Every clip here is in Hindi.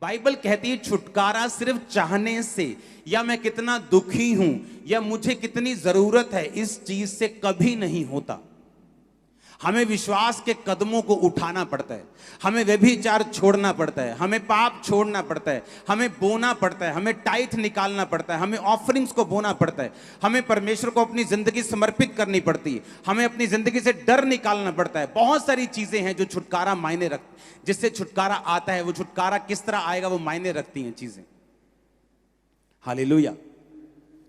बाइबल कहती है छुटकारा सिर्फ चाहने से, या मैं कितना दुखी हूं, या मुझे कितनी जरूरत है, इस चीज से कभी नहीं होता। हमें विश्वास के कदमों को उठाना पड़ता है, हमें व्यभिचार छोड़ना पड़ता है, हमें पाप छोड़ना पड़ता है, हमें बोना पड़ता है, हमें टाइथ निकालना पड़ता है, हमें ऑफरिंग्स को बोना पड़ता है, हमें परमेश्वर को अपनी जिंदगी समर्पित करनी पड़ती है, हमें अपनी जिंदगी से डर निकालना पड़ता है। बहुत सारी चीजें हैं जो छुटकारा मायने रख, जिससे छुटकारा आता है, वो छुटकारा किस तरह आएगा वो मायने रखती हैं चीजें। हालेलुया।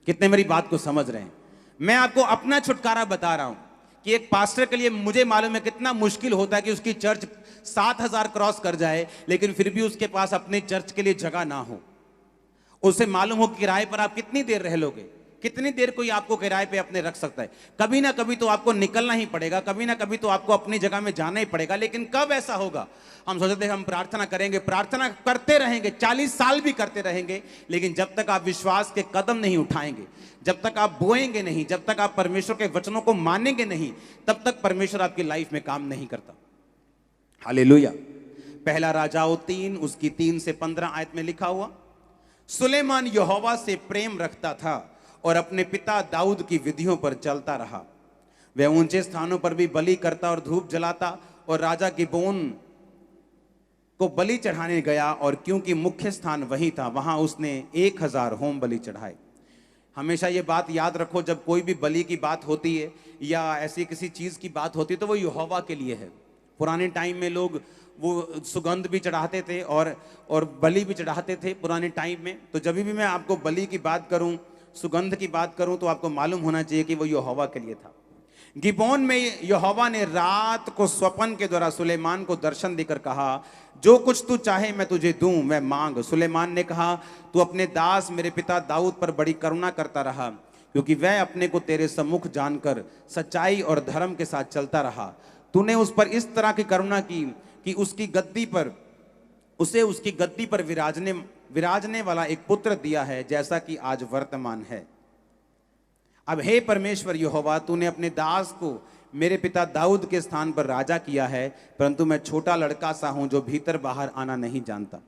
कितने मेरी बात को समझ रहे हैं? मैं आपको अपना छुटकारा बता रहा हूं कि एक पास्टर के लिए मुझे मालूम है कितना मुश्किल होता है कि उसकी चर्च 7,000 क्रॉस कर जाए, लेकिन फिर भी उसके पास अपने चर्च के लिए जगह ना हो। उसे मालूम हो किराए पर आप कितनी देर रह लोगे, कितनी देर कोई आपको किराए पे अपने रख सकता है। कभी ना कभी तो आपको निकलना ही पड़ेगा, कभी ना कभी तो आपको अपनी जगह में जाना ही पड़ेगा। लेकिन कब ऐसा होगा? हम सोचते हैं हम प्रार्थना करेंगे, प्रार्थना करते रहेंगे, 40 साल भी करते रहेंगे, लेकिन जब तक आप विश्वास के कदम नहीं उठाएंगे, जब तक आप बोएंगे नहीं, जब तक आप परमेश्वर के वचनों को मानेंगे नहीं, तब तक परमेश्वर आपकी लाइफ में काम नहीं करता। हालेलुया। पहला राजाओं 3 उसकी 3 से 15 आयत में लिखा हुआ, सुलेमान यहोवा से प्रेम रखता था और अपने पिता दाऊद की विधियों पर चलता रहा। वह ऊंचे स्थानों पर भी बलि करता और धूप जलाता, और राजा गिबोन को बलि चढ़ाने गया, और क्योंकि मुख्य स्थान वही था, वहां उसने 1000 होम बलि चढ़ाए। हमेशा ये बात याद रखो, जब कोई भी बलि की बात होती है या ऐसी किसी चीज की बात होती है तो वो यहोवा के लिए है। पुराने टाइम में लोग वो सुगंध भी चढ़ाते थे और बलि भी चढ़ाते थे पुराने टाइम में। तो जब भी मैं आपको बलि की बात करूं, सुगंध की बात करूं, तो आपको मालूम होना चाहिए कि वो यहोवा के लिए था। गिबोन में यहोवा ने रात को स्वप्न के द्वारा सुलेमान को दर्शन देकर कहा, जो कुछ तू चाहे मैं तुझे दूं, मैं मांग। सुलेमान ने कहा, तू अपने दास मेरे पिता दाऊद पर बड़ी करुणा करता रहा, क्योंकि वह अपने को तेरे सम्मुख जानकर सच्चाई और धर्म के साथ चलता रहा। तूने उस पर इस तरह की करुणा की कि उसे उसकी गद्दी पर विराजने वाला एक पुत्र दिया है, जैसा कि आज वर्तमान है। अब हे परमेश्वर यहोवा, तूने अपने दास को मेरे पिता दाऊद के स्थान पर राजा किया है, परंतु मैं छोटा लड़का सा हूं जो भीतर बाहर आना नहीं जानता।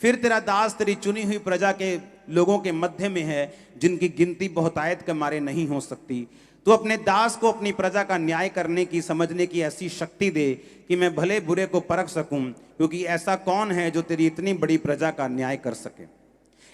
फिर तेरा दास तेरी चुनी हुई प्रजा के लोगों के मध्य में है, जिनकी गिनती बहुतायत के मारे नहीं हो सकती। तू अपने दास को अपनी प्रजा का न्याय करने की, समझने की ऐसी शक्ति दे कि मैं भले बुरे को परख सकूं, क्योंकि ऐसा कौन है जो तेरी इतनी बड़ी प्रजा का न्याय कर सके।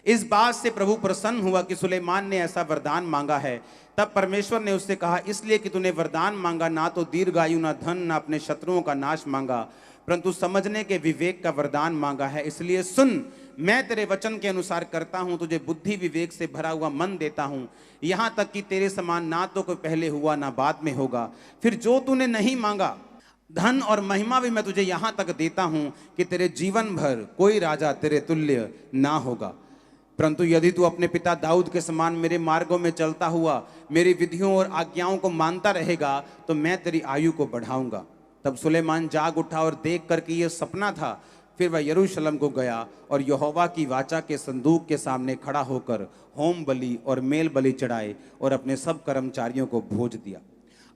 इस बात से प्रभु प्रसन्न हुआ कि सुलेमान ने ऐसा वरदान मांगा है। तब परमेश्वर ने उससे कहा, इसलिए कि तूने वरदान मांगा, ना तो दीर्घायु, ना धन, ना अपने शत्रुओं का नाश मांगा, परंतु समझने के विवेक का वरदान मांगा है। इसलिए सुन, मैं तेरे वचन के अनुसार करता हूं, तुझे बुद्धि विवेक से भरा हुआ मन देता हूं, यहां तक कि तेरे समान ना तो कोई पहले हुआ ना बाद में होगा। फिर जो तूने नहीं मांगा, धन और महिमा भी मैं तुझे यहां तक देता हूं कि तेरे जीवन भर कोई राजा तेरे तुल्य ना होगा। परंतु यदि तू अपने पिता दाऊद के समान मेरे मार्गों में चलता हुआ मेरी विधियों और आज्ञाओं को मानता रहेगा, तो मैं तेरी आयु को बढ़ाऊंगा। तब सुलेमान जाग उठा और देख कर कि यह सपना था। फिर वह यरूशलेम को गया और यहोवा की वाचा के संदूक के सामने खड़ा होकर होम बलि और मेल बलि चढ़ाए और अपने सब कर्मचारियों को भोज दिया।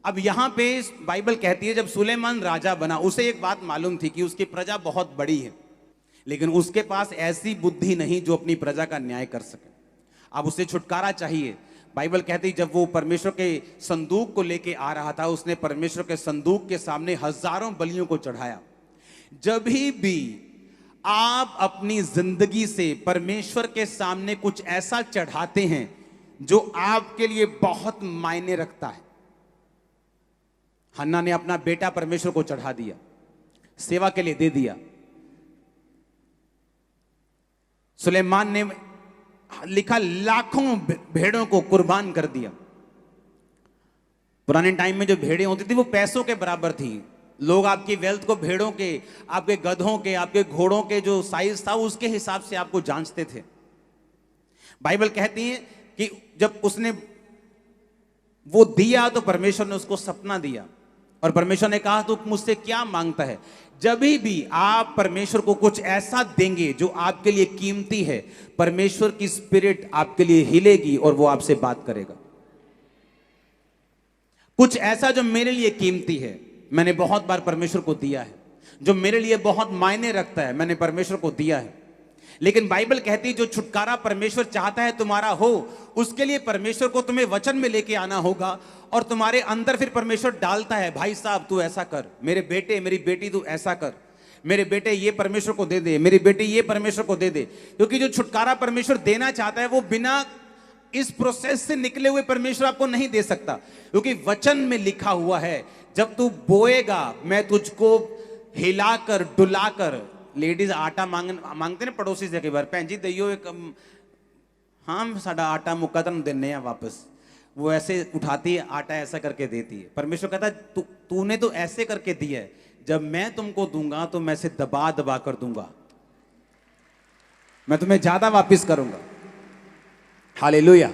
अब यहां पे बाइबल कहती है, जब सुलेमान राजा बना, उसे एक बात मालूम थी कि उसकी प्रजा बहुत बड़ी है, लेकिन उसके पास ऐसी बुद्धि नहीं जो अपनी प्रजा का न्याय कर सके। अब उसे छुटकारा चाहिए। बाइबल कहती, जब वो परमेश्वर के संदूक को लेके आ रहा था, उसने परमेश्वर के संदूक के सामने हजारों बलियों को चढ़ाया। जब भी आप अपनी जिंदगी से परमेश्वर के सामने कुछ ऐसा चढ़ाते हैं जो आपके लिए बहुत मायने रखता है। हन्ना ने अपना बेटा परमेश्वर को चढ़ा दिया, सेवा के लिए दे दिया। सुलेमान ने लिखा लाखों भेड़ों को कुर्बान कर दिया। पुराने टाइम में जो भेड़ें होती थी वो पैसों के बराबर थी। लोग आपकी वेल्थ को भेड़ों के, आपके गधों के, आपके घोड़ों के जो साइज था उसके हिसाब से आपको जांचते थे। बाइबल कहती है कि जब उसने वो दिया तो परमेश्वर ने उसको सपना दिया और परमेश्वर ने कहा, तू मुझसे क्या मांगता है? जब भी आप परमेश्वर को कुछ ऐसा देंगे जो आपके लिए कीमती है, परमेश्वर की स्पिरिट आपके लिए हिलेगी और वो आपसे बात करेगा। कुछ ऐसा जो मेरे लिए कीमती है, मैंने बहुत बार परमेश्वर को दिया है। जो मेरे लिए बहुत मायने रखता है, मैंने परमेश्वर को दिया है। लेकिन बाइबल कहती है जो छुटकारा परमेश्वर चाहता है तुम्हारा हो, उसके लिए परमेश्वर को तुम्हें वचन में लेके आना होगा, और तुम्हारे अंदर फिर परमेश्वर डालता है, भाई साहब तू ऐसा कर, मेरे बेटे मेरी बेटी तू ऐसा कर, मेरे बेटे ये परमेश्वर को दे दे, मेरी बेटी ये परमेश्वर को दे दे। क्योंकि जो छुटकारा परमेश्वर देना चाहता है वो बिना इस प्रोसेस से निकले हुए परमेश्वर आपको नहीं दे सकता। क्योंकि वचन में लिखा हुआ है, जब तू बोएगा मैं तुझको हिलाकर डुलाकर, लेडीज आटा मांगते ना पड़ोसी से, कई बार भैन जी दइयो एक, हाँ साडा आटा मुक्का तुम देने वापस, वो ऐसे उठाती है आटा ऐसा करके देती है। परमेश्वर कहता है तूने तो ऐसे करके दिया है, जब मैं तुमको दूंगा तो मैं से दबा दबा कर दूंगा, मैं तुम्हें ज्यादा वापस करूंगा। हालेलुया।